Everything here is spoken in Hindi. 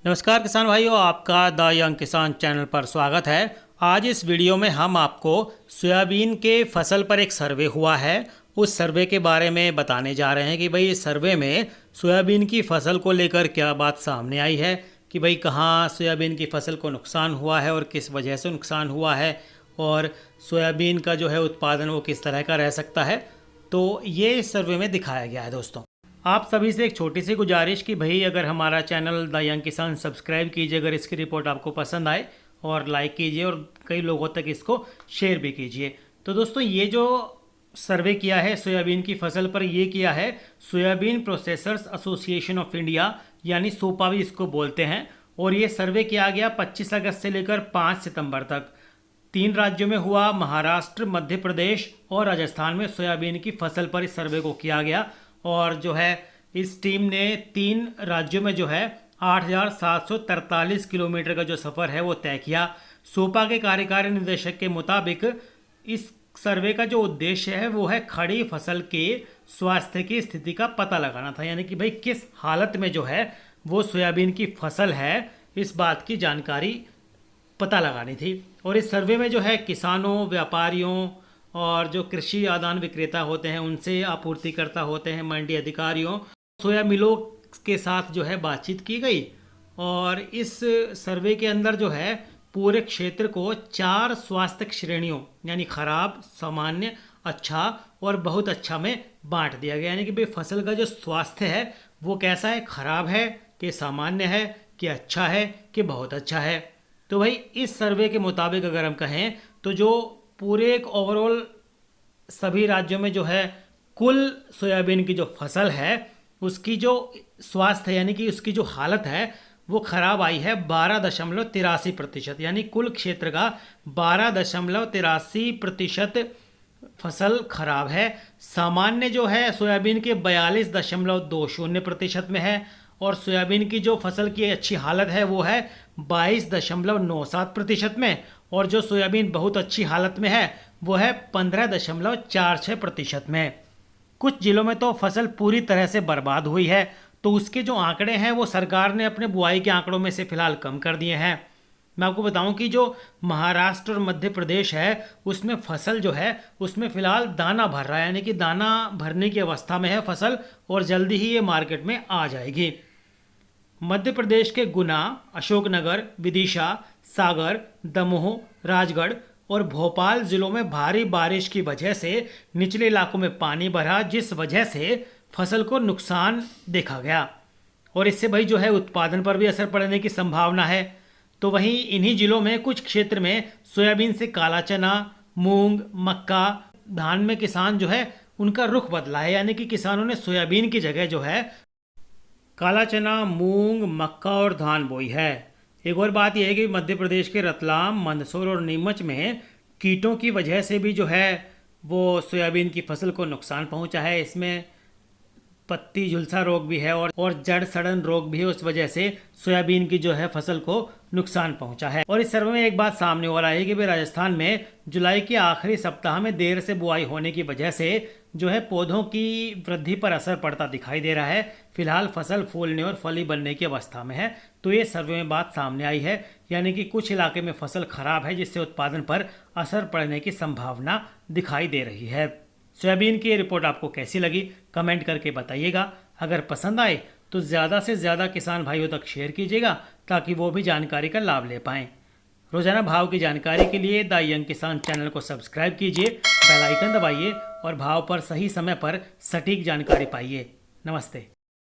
नमस्कार किसान भाइयों, आपका द यंग किसान चैनल पर स्वागत है। आज इस वीडियो में हम आपको सोयाबीन के फसल पर एक सर्वे हुआ है, उस सर्वे के बारे में बताने जा रहे हैं कि भाई इस सर्वे में सोयाबीन की फसल को लेकर क्या बात सामने आई है कि भाई कहाँ सोयाबीन की फसल को नुकसान हुआ है और किस वजह से नुकसान हुआ है, और सोयाबीन का जो है उत्पादन वो किस तरह का रह सकता है। तो ये इस सर्वे में दिखाया गया है। दोस्तों, आप सभी से एक छोटी सी गुजारिश कि भाई अगर हमारा चैनल द यंग किसान सब्सक्राइब कीजिए अगर इसकी रिपोर्ट आपको पसंद आए, और लाइक कीजिए और कई लोगों तक इसको शेयर भी कीजिए। तो दोस्तों, ये जो सर्वे किया है सोयाबीन की फसल पर, ये किया है soybean processors association of India, यानी सोपा भी इसको बोलते हैं। और ये सर्वे किया गया 25 अगस्त से लेकर 5 सितंबर तक। 3 राज्यों में हुआ, महाराष्ट्र, मध्य प्रदेश और राजस्थान में सोयाबीन की फसल पर इस सर्वे को किया गया। और जो है इस टीम ने 3 राज्यों में जो है 8,743 किलोमीटर का जो सफ़र है वो तय किया। सोपा के कार्यकारी निदेशक के मुताबिक इस सर्वे का जो उद्देश्य है वो है खड़ी फसल के स्वास्थ्य की स्थिति का पता लगाना था, यानी कि भाई किस हालत में जो है वो सोयाबीन की फसल है, इस बात की जानकारी पता लगानी थी। और इस सर्वे में जो है किसानों, व्यापारियों और जो कृषि आदान विक्रेता होते हैं उनसे, आपूर्तिकर्ता होते हैं, मंडी अधिकारियों, सोया मिलों के साथ जो है बातचीत की गई। और इस सर्वे के अंदर जो है पूरे क्षेत्र को 4 स्वास्थ्य श्रेणियों यानी खराब, सामान्य, अच्छा और बहुत अच्छा में बांट दिया गया। यानी कि भाई फसल का जो स्वास्थ्य है वो कैसा है, खराब है कि सामान्य है कि अच्छा है कि बहुत अच्छा है। तो भाई इस सर्वे के मुताबिक अगर हम कहें तो जो पूरे एक ओवरऑल सभी राज्यों में जो है कुल सोयाबीन की जो फसल है उसकी जो स्वास्थ्य यानी कि उसकी जो हालत है वो खराब आई है 12.83%, यानी कुल क्षेत्र का 12.83% फसल खराब है। सामान्य जो है सोयाबीन के 42.20% में है, और सोयाबीन की जो फसल की अच्छी हालत है वो है 22.97% में, और जो सोयाबीन बहुत अच्छी हालत में है वो है 15.46% में। कुछ जिलों में तो फसल पूरी तरह से बर्बाद हुई है, तो उसके जो आंकड़े हैं वो सरकार ने अपने बुआई के आंकड़ों में से फिलहाल कम कर दिए हैं। मैं आपको बताऊं कि जो महाराष्ट्र और मध्य प्रदेश है उसमें फसल जो है उसमें फिलहाल दाना भर रहा है, यानी कि दाना भरने की अवस्था में है फसल, और जल्दी ही ये मार्केट में आ जाएगी। मध्य प्रदेश के गुना, अशोकनगर, विदिशा, सागर, दमोह, राजगढ़ और भोपाल जिलों में भारी बारिश की वजह से निचले इलाकों में पानी भरा, जिस वजह से फसल को नुकसान देखा गया, और इससे भाई जो है उत्पादन पर भी असर पड़ने की संभावना है। तो वहीं इन्हीं जिलों में कुछ क्षेत्र में सोयाबीन से काला चना, मूंग, मक्का, धान में किसान जो है उनका रुख बदला है, यानी कि किसानों ने सोयाबीन की जगह जो है काला चना, मूंग, मक्का और धान बोई है। एक और बात यह है कि मध्य प्रदेश के रतलाम, मंदसौर और नीमच में कीटों की वजह से भी जो है वो सोयाबीन की फसल को नुकसान पहुंचा है। इसमें पत्ती झुलसा रोग भी है और जड़ सड़न रोग भी है, उस वजह से सोयाबीन की जो है फसल को नुकसान पहुंचा है। और इस सर्वे में एक बात सामने और आई कि भाई राजस्थान में जुलाई के आखिरी सप्ताह में देर से बुआई होने की वजह से जो है पौधों की वृद्धि पर असर पड़ता दिखाई दे रहा है। फिलहाल फसल फूलने और फली बनने की अवस्था में है। तो ये सर्वे में बात सामने आई है, यानी कि कुछ इलाके में फसल खराब है जिससे उत्पादन पर असर पड़ने की संभावना दिखाई दे रही है। सोयाबीन की रिपोर्ट आपको कैसी लगी कमेंट करके बताइएगा। अगर पसंद आए तो ज़्यादा से ज़्यादा किसान भाइयों तक शेयर कीजिएगा ताकि वो भी जानकारी का लाभ ले पाएँ। रोजाना भाव की जानकारी के लिए द यंग किसान चैनल को सब्सक्राइब कीजिए, बेल आइकन दबाइए और भाव पर सही समय पर सटीक जानकारी पाइए। नमस्ते।